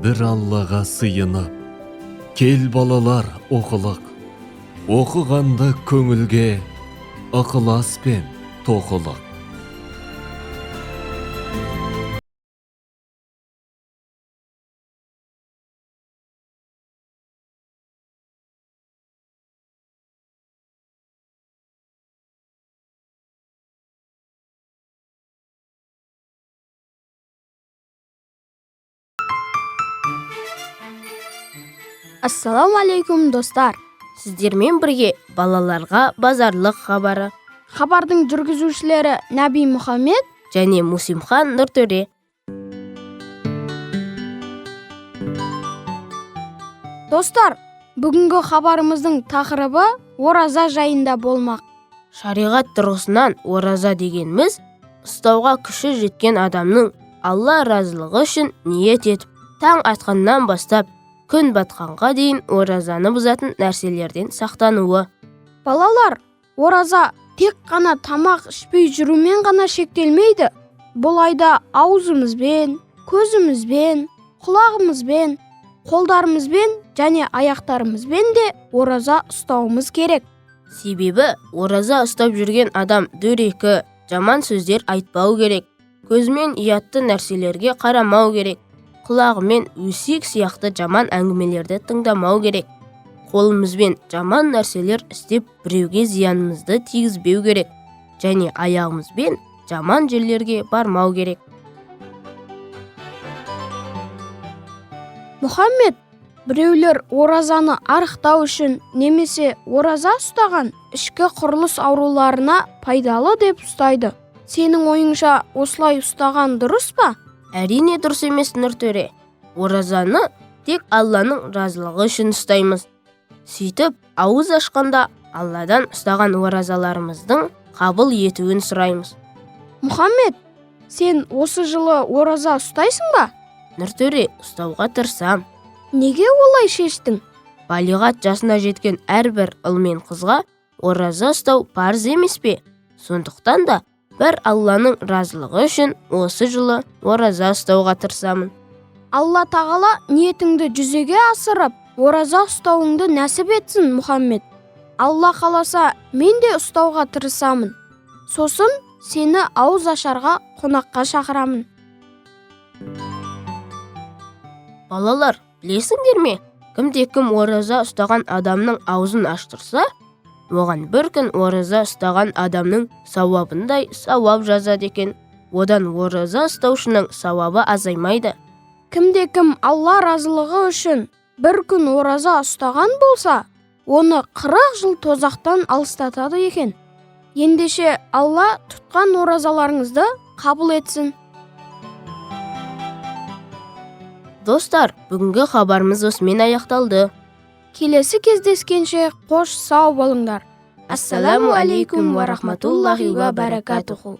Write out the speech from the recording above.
бір Аллаға сыйынып, кел балалар оқылық, оқығанда көңілге ықылас пен тоқылық. Ассаламу алейкум, достар. Сіздермен бірге балаларға базарлық хабары. Хабардың жүргізушілері Наби Мұхаммед және Мусимхан Нұртөре. Достар, бүгінгі хабарымыздың тақырыбы ораза жайында болмақ. Шариғат тұрғысынан ораза дегеніміз ұстауға күші жеткен адамның Алла разылығы үшін ниет етіп, таң атқаннан бастап күн батқанға дейін оразаны бұзатын нәрселерден сақтануы. Балалар, ораза тек қана тамақ ішпей жүрумен ғана шектелмейді. Бұл айда аузымызбен, көзімізбен, құлағымызбен, қолдарымызбен және аяқтарымызбен де ораза ұстауымыз керек. Себебі ораза ұстап жүрген адам дөрекі, жаман сөздер айтпау керек, көзімен ұятты нәрселерге қарамау керек, құлағымен өсек сияқты жаман әңгімелерді тыңдамау керек. Қолымызбен жаман нәрселер істеп біреуге зиянымызды тигізбеу керек. Және аяғымызбен жаман жерлерге бармау керек. Мұхаммед, біреулер оразаны арықтау үшін немесе ораза ұстаған ішкі құрылыс ауруларына пайдалы деп ұстайды. Сенің ойыңша осылай ұстаған дұрыс па? Әрине дұрыс емес, Нұртөре. Оразаны тек Алланың разылығы үшін ұстаймыз. Сөйтіп, ауыз ашқанда Алладан ұстаған оразаларымыздың қабыл етуін сұраймыз. Мұхаммед, сен осы жылы ораза ұстайсың ба? Нұртөре, ұстауға тырысам. Неге олай шештің? Балиғат жасына жеткен әрбір ұл мен қызға ораза ұстау парыз емес пе? Сондықтан да бір Алланың разылығы үшін осы жылы ораза ұстауға тырысамын. Алла тағала ниетіңді жүзеге асырып, ораза ұстауыңды нәсіп етсін, Мұхаммед. Алла қаласа, мен де ұстауға тырысамын. Сосын сені ауыз ашарға қонаққа шақырамын. Балалар, білесіңдер ме? Кімде-кім ораза ұстаған адамның аузын аштырса, оған бір күн ораза ұстаған адамның сауабындай сауап жазады екен. Одан ораза ұстаушының сауабы азаймайды. Кімде-кім Алла разылығы үшін бір күн ораза ұстаған болса, оны 40 жыл тозақтан алыстатады екен. Ендеше Алла тұтқан оразаларыңызды қабыл етсін. Достар, бүгінгі хабарымыз осымен аяқталды. Келесі кездескенше қош сау болыңдар. Ассаламу алейкум ва рахматуллахи ва баракатуху.